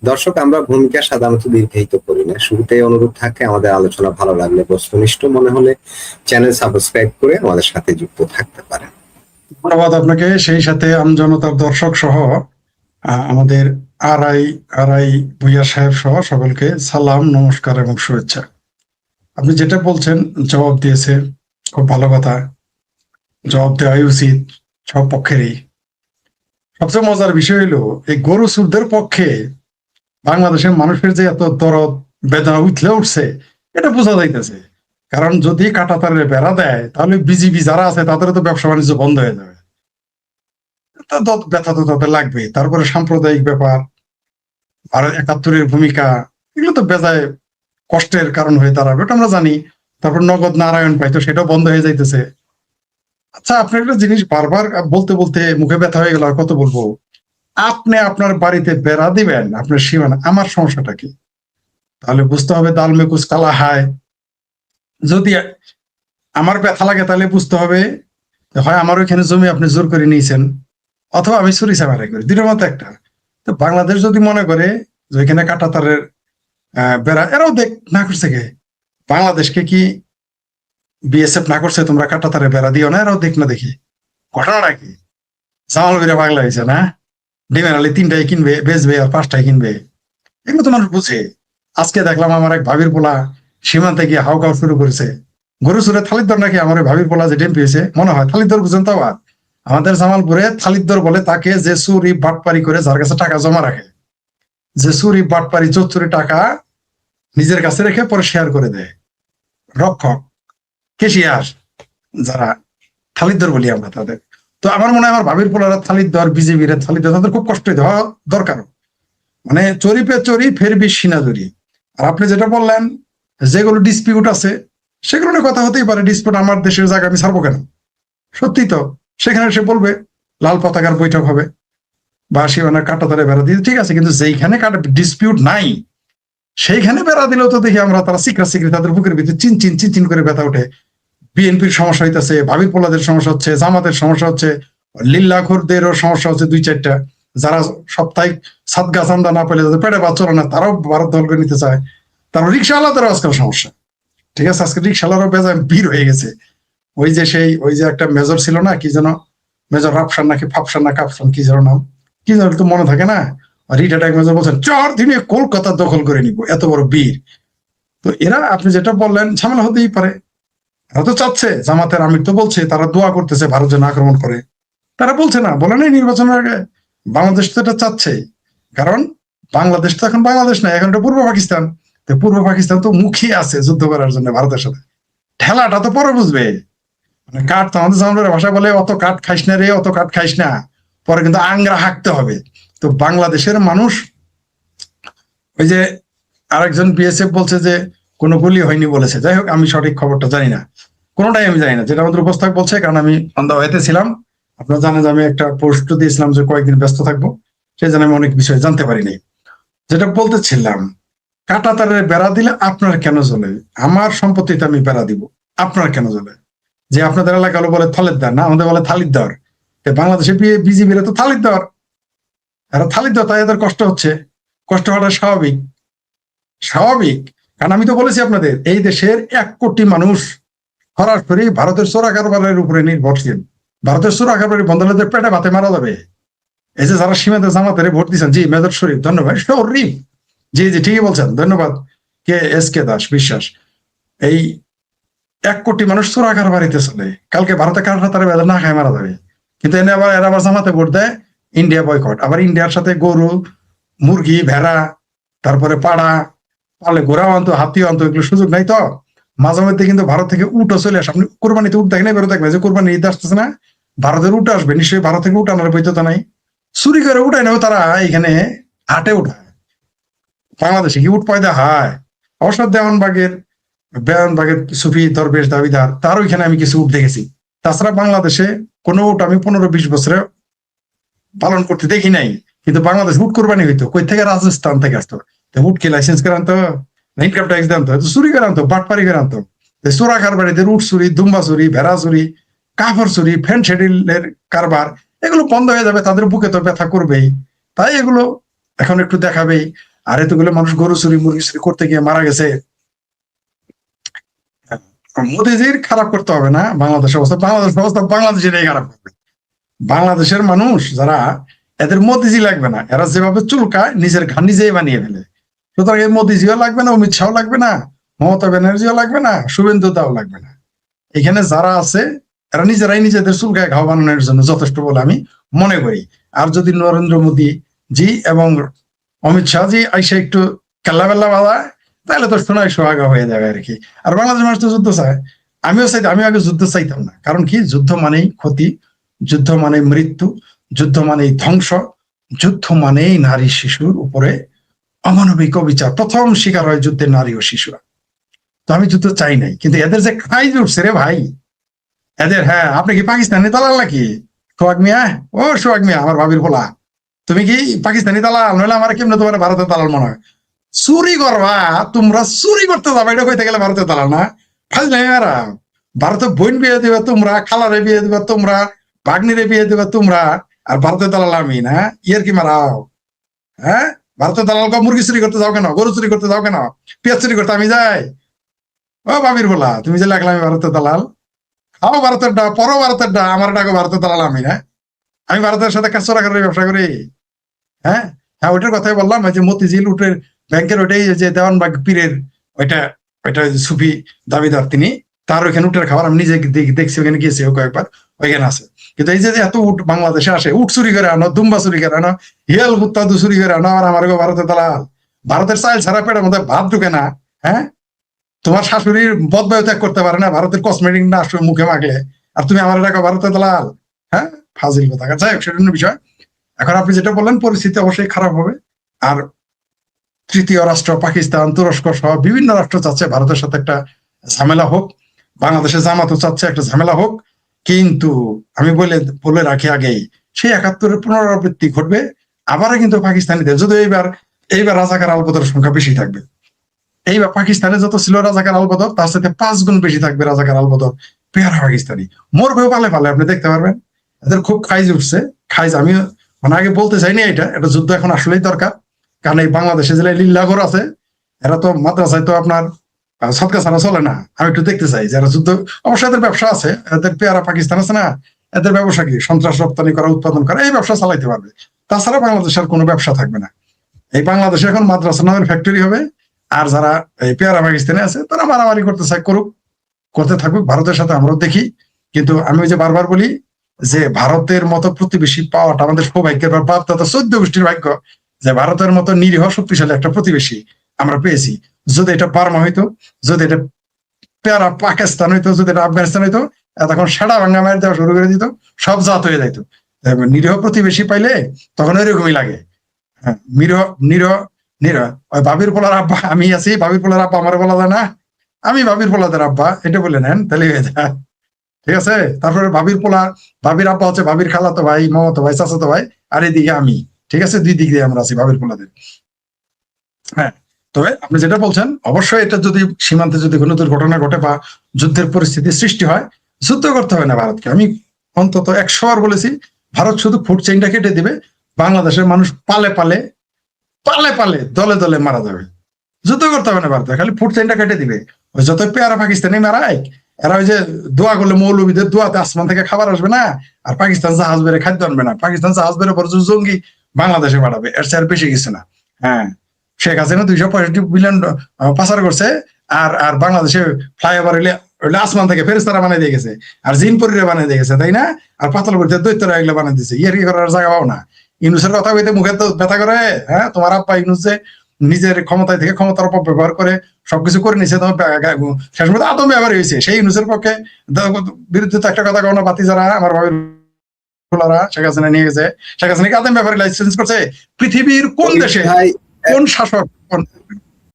দর্শক, আমরা ভূমিকা সাধারণত দীর্ঘায়িত করি না। শুরুতে অনুরোধ থাকে, আমাদের আলোচনা ভালো লাগলে, বস্তুনিষ্ঠ মনে হলে চ্যানেল সাবস্ক্রাইব করে আমাদের সাথে যুক্ত থাকতে পারেন। ধন্যবাদ আপনাকে, সেই সাথে আমজনতার দর্শক সহ আমাদের আরআই আরআই ভুইয়া সাহেব সহ সকলকে সালাম, নমস্কার এবং শুভেচ্ছা। আপনি যেটা বলছেন জবাব দিয়েছে, খুব ভালো কথা, জবাব দেওয়াই উচিত সব পক্ষেরই। সবচেয়ে মজার বিষয় হলো এই গরু চুরদের পক্ষে বাংলাদেশের মানুষের যে এত দরদ বেদনা উঠলে উঠছে, এটা বোঝা যাইতেছে। কারণ যদি কাঁটাতারের বেড়া দেয়, তাহলে বিজিবি যারা আছে তাদের তো ব্যবসা বাণিজ্য বন্ধ হয়ে যাবে। ব্যথা তো তাদের লাগবে। তারপরে সাম্প্রদায়িক ব্যাপার, আর ৭১-এর ভূমিকা, এগুলো তো বেজায় কষ্টের কারণ হয়ে দাঁড়াবে, ওটা আমরা জানি। তারপর নগদ নারায়ণ পাইতো, সেটাও বন্ধ হয়ে যাইতেছে। আচ্ছা, আপনার একটা জিনিস বারবার বলতে বলতে মুখে ব্যথা হয়ে গেল, আর কত বলবো। আপনি আপনার বাড়িতে বেড়া দিবেন, আপনার সীমানা, আমার সমস্যাটা কি? তাহলে বুঝতে হবে দাল মে কুছ কালা হায়। যদি আমার ব্যথা লাগে, তাহলে বুঝতে হবে হয় আমার ওইখানে জমি আপনি জোর করে নিয়েছেন, অথবা আমি চুরি চামারি করি, দুটোর মতো একটা। তো বাংলাদেশ যদি মনে করে যে ওইখানে কাঁটাতারের বেড়া, এরাও দেখ না করছে কে? বাংলাদেশকে কি বিএসএফ না করছে তোমরা কাঁটাতারের বেড়া দিও না? এরাও দেখ না দেখি। ঘটনাটা কি? জামাল বিরা পাগলা হয়েছে না? ডিমের আলি ৩টাই কিনবে, বেচবে, আর ৫টাই কিনবে। এগুলো তো মানুষ বুঝে। আজকে দেখলাম আমার এক ভাবির পোলা সীমান্তে গিয়ে হাউকাউ শুরু করেছে। গরু চুরে থালিদ্দর নাকি আমার ওই ভাবির পোলা যে ডেম পেয়েছে, মনে হয় থালিদ্দর বুঝেন তো। আবার আমাদের জামালপুরে থালিদ্দর বলে তাকে যে চুরি বাটপারি করে যার কাছে টাকা জমা রাখে, যে চুরি বাটপারি চুরি টাকা নিজের কাছে রেখে পরে শেয়ার করে দেয়, রক্ষক, কেশিয়ার, যারা থালিদ্দর বলি আমরা তাদের। তো আমার মনে হয় আমার ভাবির পোলারা থালিদ্দর, বিজেপির থালিদ্দর, তাদের খুব কষ্ট হওয়া দরকার। মানে চরি পে চরি ফের বিশ সিনা চুরি। আর আপনি যেটা বললেন, যেগুলো ডিসপিউট আছে সেগুলো নিয়ে কথা হতেই পারে। ডিসপিউট আমার দেশের জায়গা আমি ছাড়বো কেন? সত্যি তো, সেখানে সে বলবে লাল পতাকার বৈঠক হবে বা সীমানার কাঁটাতারে বেড়া দিয়ে, ঠিক আছে। কিন্তু যেইখানে ডিসপিউট নাই সেইখানে বেড়া দিলেও তো দেখি আমরা তারা সিকরা সিকরি তাদের বুকের ভিতরে চিন চিন চিন চিন করে ব্যথা ওঠে। বিএনপির সমস্যা হইতেছে, ভাবির পোলাদের সমস্যা হচ্ছে, জামাতের সমস্যা হচ্ছে, লিল্লাখোরদেরও সমস্যা হচ্ছে ২-৪টা। যারা সাপ্তাহিক সাদগা চান্দা না পেলে যাদের পেটে বাদ চলে না, তারাও ভারত দল করে নিতে চায়। তারপর রিক্সাওয়ালাদেরও আজকাল সমস্যা। ঠিক আছে, আজকে রিক্সাওয়ালারও বেজায় ভিড় হয়ে গেছে। ওই যে একটা মেজর ছিল না, কি যেন, মেজর রাফসান নাকি ফাপসান না কাপসান, কি যেন নাম, কি যেন তো মনে থাকে না। রিটায়ার্ড এক মেজর বলছেন ৪ দিনে কলকাতা দখল করে নিব, এত বড় বীর। তো এরা, আপনি যেটা বললেন, ঝামেলা হতেই পারে। এরা তো চাচ্ছে, জামাতের আমির তো বলছে তারা দোয়া করতেছে ভারত যেন আক্রমণ করে। তারা বলছে না, বলে নাই নির্বাচনের আগে? বাংলাদেশ তো এটা চাচ্ছে। কারণ বাংলাদেশ তো এখন বাংলাদেশ না, এখন এটা পূর্ব পাকিস্তান। তো পূর্ব পাকিস্তান তো মুখিয়ে আছে যুদ্ধ করার জন্য ভারতের সাথে। ঠেলাটা তো পরে বুঝবে। মানে কাঠ তো আমাদের জামানের ভাষা বলে, অত কাঠ খাইস না রে, অত কাঠ খাইস না, পরে কিন্তু আংরা হাঁকতে হবে। তো বাংলাদেশের মানুষ, ওই যে আরেকজন বিএসএফ বলছে যে কোনো গুলি হয়নি বলেছে। যাই হোক, আমি সঠিক খবরটা জানি না, কোনোটাই আমি জানি না, যেটা আমাদের উপস্থাপক বলছে। কারণ আমি সন্ধ্যা হইতে ছিলাম, আপনারা জানেন যে আমি একটা পোস্ট দিয়েছিলাম যে কয়েকদিন ব্যস্ত থাকবো, সেই জন্য আমি অনেক বিষয় জানতে পারিনি। যেটা বলতেছিলাম, কাঁটাতারের বেড়া দিলে আপনার কেন জ্বলে? আমার সম্পত্তিতে আমি বেড়া দিব, আপনার কেন জ্বলে? যে আপনাদের এলাকা বলে থালিদ্দার, না আমাদের বলে থালিদ্দার। বাংলাদেশে বিজিবির তো থালিদ্দার, এরা থালিদ্দার, তাই এদের কষ্ট হচ্ছে। কষ্ট হওয়াটা স্বাভাবিক, স্বাভাবিক। কারণ আমি তো বলেছি আপনাদের, এই দেশের ১ কোটি মানুষ সরাসরি ভারতের চোরা কারবারের উপরে নির্ভরশীল। ভারতের চোরা কারবারি বন্ধ হলে পেটে ভাতে মারা যাবে। এই যে যারা সীমান্তে জামাতের ভোট দিচ্ছেন, জি মেজর শরীফ, ধন্যবাদ। শরীফ, জি জি ঠিকই বলছেন, ধন্যবাদ। কে দাস বিশ্বাস। এই ১ কোটি মানুষ চোরা কারবারিতে চলে। কালকে ভারতে কারটা তারা বেলা না খায় মারা যাবে। কিন্তু এরা আবার জামাতে ভোট দেয়, ইন্ডিয়া বয়কট। আবার ইন্ডিয়ার সাথে গরু, মুরগি, ভেড়া, তারপরে পাড়া, পালে ঘোড়াও আনতো, হাতিও আনতো, এগুলো সুযোগ নাই তো। মাঝে মধ্যে কিন্তু ভারত থেকে উটও চলে আসে। আপনি কোরবানিতে উঠ দেখেন, এবারে দেখবেন যে কোরবানি ঈদ আসতেছে না, ভারতের উঠ আসবে, নিশ্চয়ই ভারত থেকে উঠ আনার বৈধতা নাই। চুরি করে উঠায় নেও তারা, এখানে হাটে উঠায়। বাংলাদেশে কি উঠ পয়দা হয়? অবশ্য দেওয়ানবাগের সুফি দরবেশ দাবিদার, তার ওইখানে আমি কিছু উঠ দেখেছি। তাছাড়া বাংলাদেশে কোনো উঠ আমি ১৫-২০ বছরে পালন করতে দেখি নাই। কিন্তু বাংলাদেশ উট কোরবানি হইতো, কই থেকে? রাজস্থান থেকে আসতো। উট কি লাইসেন্স করে আনতো, ইনকাম ট্যাক্স দিয়ে আনতো? চুরি করে আনতো, বাটপারি করে আনতো। চোরা কারবারিদের উট চুরি, দুম্বা চুরি, ভেড়া চুরি, কাপড় চুরি, ফ্যান শেডিলের কারবার, এগুলো বন্ধ হয়ে যাবে, তাদের বুকে তো ব্যথা করবেই। তাই এগুলো এখন একটু দেখাবেই। আর এতগুলো মানুষ গরু চুরি মুরগি চুরি করতে গিয়ে মারা গেছে। মোদিজির খারাপ করতে হবে না বাংলাদেশ অবস্থা, বাংলাদেশেরই খারাপ করবে। বাংলাদেশের মানুষ যারা, এদের মোদিজি লাগবে না, এরা যেভাবে চুলকায় নিজের ঘান নিজেই বানিয়ে ফেলে। সুতরাং এই মোদিজিও লাগবে না, অমিত শাহ লাগবে না, মমতা ব্যানার্জিও লাগবে না, শুভেন্দু দাও লাগবে না। এখানে যারা আছে এরা নিজেরাই নিজেদের চুলকায় ঘাও বানানোর জন্য যথেষ্ট বলে আমি মনে করি। আর যদি নরেন্দ্র মোদী জি এবং অমিত শাহ জি আইসা একটু কেল্লা বেল্লা বাজায়, তাহলে তো শোনায় সোহাগা হয়ে যাবে আর কি। আর বাংলাদেশ মানুষ তো যুদ্ধ চায়, আমি আগে যুদ্ধ চাইতাম না, কারণ কি যুদ্ধ মানেই ক্ষতি, যুদ্ধ মানেই মৃত্যু, যুদ্ধ মানেই ধ্বংস, যুদ্ধ মানেই নারী শিশুর উপরে অমানবিক অবিচার। প্রথম শিকার হয় যুদ্ধের নারী ও শিশুরা। তো আমি যুদ্ধ চাই নাই, কিন্তু এদের যে খাই উঠছে রে ভাই এদের। হ্যাঁ, আপনি কি পাকিস্তানি দালাল নাকি সোহাগ মিয়া? ও সোহাগ মিয়া, আমার ভাবির বলা, তুমি কি পাকিস্তানি দালাল? নইলে আমার কেমনে তোমার ভারতের দালাল মনে হয়? চুরি করবা তোমরা, চুরি করতে যাবা, এটা কইতে গেলে ভারতের দালাল না? ফাজলাই এরা। ভারতে বোন বিয়ে দিবে তোমরা, খালারে বিয়ে দিবে তোমরা, ভাগ্নিরে বিয়ে দিবে তোমরা, আর ভারতের দালাল আমি না? ইয়ার কি মারাও? হ্যাঁ, ভারতের দালাল মুরগি চুরি করতে যাও কেন, গরু চুরি করতে যাও কেন, পেঁয়াজ চুরি করতে আমি যাই? ও ভাবির বলা, তুমি যে লাগলে আমি ভারতের দালাল, খাও ভারতের ডা, পরো ভারতের ডা, আমার ডাকো ভারতের দালাল আমি না? আমি ভারতের সাথে চোরা করে ব্যবসা করি? হ্যাঁ হ্যাঁ, ওইটার কথাই বললাম, ওই যে মতিঝিল উটের ব্যাংকের ওইটাই, যে দেওয়ানবাগ পীরের ওইটা, ওইটা সুফি দাবিদার তিনি, তার ওইখানে উটের খাবার আমি নিজে দেখছি, ওখানে গিয়েছি কয়েকবার, ওইখানে আছে। কিন্তু এই যে এত উট বাংলাদেশে আসে, উট চুরি করে আনো, দুম্বা চুরি করে আনো, হিয়াল কুত্তা চুরি করে আনো, আর আমার ভারতের দালাল। ভারতের চাইল ছাড়া পেটের মধ্যে ভাত ঢুকে না। হ্যাঁ, তোমার শাশুড়ির বদবায়ু ত্যাগ করতে পারে না ভারতের কসমেটিক না মুখে মাখলে, আর তুমি আমার টাকা ভারতের দালাল? হ্যাঁ, ফাজিল কথা। যাই হোক, সেটা অন্য বিষয়। এখন আপনি যেটা বললেন, পরিস্থিতি অবশ্যই খারাপ হবে। আর তৃতীয় রাষ্ট্র পাকিস্তান, তুরস্ক সহ বিভিন্ন রাষ্ট্র চাচ্ছে ভারতের সাথে একটা ঝামেলা হোক, বাংলাদেশের জামাতও চাচ্ছে একটা ঝামেলা হোক। কিন্তু আমি বলে রাখি আগেই, সেই ৭১-এর পুনরাবৃত্তি ঘটবে আবারও, কিন্তু পাকিস্তানিদের যদি এইবার রাজাকার আলবদর সংখ্যা বেশি থাকবে। এইবার পাকিস্তানে যত ছিল রাজাকার আলবদর, তার সাথে ৫ গুণ বেশি থাকবে রাজাকার আলবদর পেয়ারা পাকিস্তানি। মরবেও পালে পালে, আপনি দেখতে পারবেন। এদের খুব খাইজ উঠছে, খাইজ। আমি মানে আগে বলতে চাইনি এটা যুদ্ধ এখন আসলেই দরকার, কারণ এই বাংলাদেশে জেলায় লিল্লাগর আছে, এরা তো মাদ্রাসায় তো আপনার সদকা ছাড়া চলে না। আমি একটু দেখতে চাই যারা যুদ্ধ, অবশ্যই এদের ব্যবসা আছে, এদের পেয়ারা পাকিস্তান আছে না, এদের ব্যবসা কি সন্ত্রাস রপ্তানি করা, উৎপাদন করা, এই ব্যবসা চালাইতে পারবে। তাছাড়া বাংলাদেশের কোনো ব্যবসা থাকবে না। এই বাংলাদেশে এখন মাদ্রাসা নামের ফ্যাক্টরি হবে। আর যারা এই পেয়ারা পাকিস্তানে আছে তারা মারামারি করতে চায়, করুক, করতে থাকুক, ভারতের সাথে আমরাও দেখি। কিন্তু আমি ওই যে বারবার বলি যে ভারতের মতো প্রতিবেশী পাওয়াটা আমাদের সৌভাগ্যের, বা বাপ দাদা ১৪ গোষ্ঠীর ভাগ্য যে ভারতের মতো নিরীহ শক্তিশালী একটা প্রতিবেশী আমরা পেয়েছি। যদি এটা বার্মা হইতো, যদি এটা পেয়ারা পাকিস্তান হইতো, যদি এটা আফগানিস্তান হইতো, তখন সেটা ভাঙ্গা মায়ের দেওয়া শুরু করে দিত, সব জাত হয়ে যাইতো। নিরীহ প্রতিবেশী পাইলে তখন ওইরকমই লাগে। হ্যাঁ, নিরীহ নিরীহ নিরীহ। ওই বাবির পোলার আব্বা আমি আছি, বাবির পোলার আব্বা আমার বলা যায় না, আমি বাবির পোলাদের আব্বা, এটা বলে নেন, তাহলে হয়ে যায়। ঠিক আছে? তারপরে বাবির আব্বা হচ্ছে বাবির খালাতো ভাই, মামাতো ভাই, চাচাতো ভাই, আর এদিকে আমি। ঠিক আছে, ২ দিক দিয়ে আমরা আছি বাবির পোলাদের। হ্যাঁ, তবে আপনি যেটা বলছেন, অবশ্যই এটা যদি সীমান্তে যদি কোনো দুর্ঘটনা ঘটে বা যুদ্ধের পরিস্থিতি সৃষ্টি হয়, যুদ্ধ করতে হয় না ভারতকে। আমি অন্তত ১০০ বার বলেছি, ভারত শুধু ফুড চেইনটা কেটে দিবে, বাংলাদেশের মানুষ পালে পালে দলে দলে মারা যাবে। যুদ্ধ করতে হবে না ভারত, খালি ফুড চেইনটা কেটে দিবে। ওই যত পেয়ারা পাকিস্তানি মারায়, এরা ওই যে দোয়া করলে মৌলবীদের দোয়াতে আসমান থেকে খাবার আসবে না, আর পাকিস্তান জাহাজ বেড়ে খাদ্য আনবে না, পাকিস্তান জাহাজ বেড়ে বড় জঙ্গি বাংলাদেশে বাড়াবে, এর চেয়ে আর বেশি কিছু না। হ্যাঁ, শেখ হাসিনা ২৬৫ বিলিয়ন পাচার করছে, আর বাংলাদেশে ফ্লাইওভার হইলে আসমান থেকে ফেরেশতারা বানিয়ে দিয়ে গেছে, আর জিনপরিরা বানিয়ে দিয়ে গেছে, তাই না? আর পাতালপুরিতে দৈত্যরা এগুলো বানিয়ে দিচ্ছে। ইয়ার কি করার জায়গা পাও না? ইউনুসের কথা বলতে মুখে তো ব্যথা করে। হ্যাঁ, তোমার আব্বা ইউনুস যে নিজের ক্ষমতায় থেকে ক্ষমতার অপব্যবহার করে সবকিছু করে নিছে, তোমার শেষ মধ্যে আদম ব্যবহার হয়েছে। সেই ইউনুসের পক্ষে বিরুদ্ধে তো একটা কথা কও না, বাতি যারা আমার ভাবের শেখ হাসিনা নিয়ে গেছে, শেখ হাসিনাকে আদম ব্যবহারে লাইসেন্স করছে। পৃথিবীর কোন দেশে কোন শাসক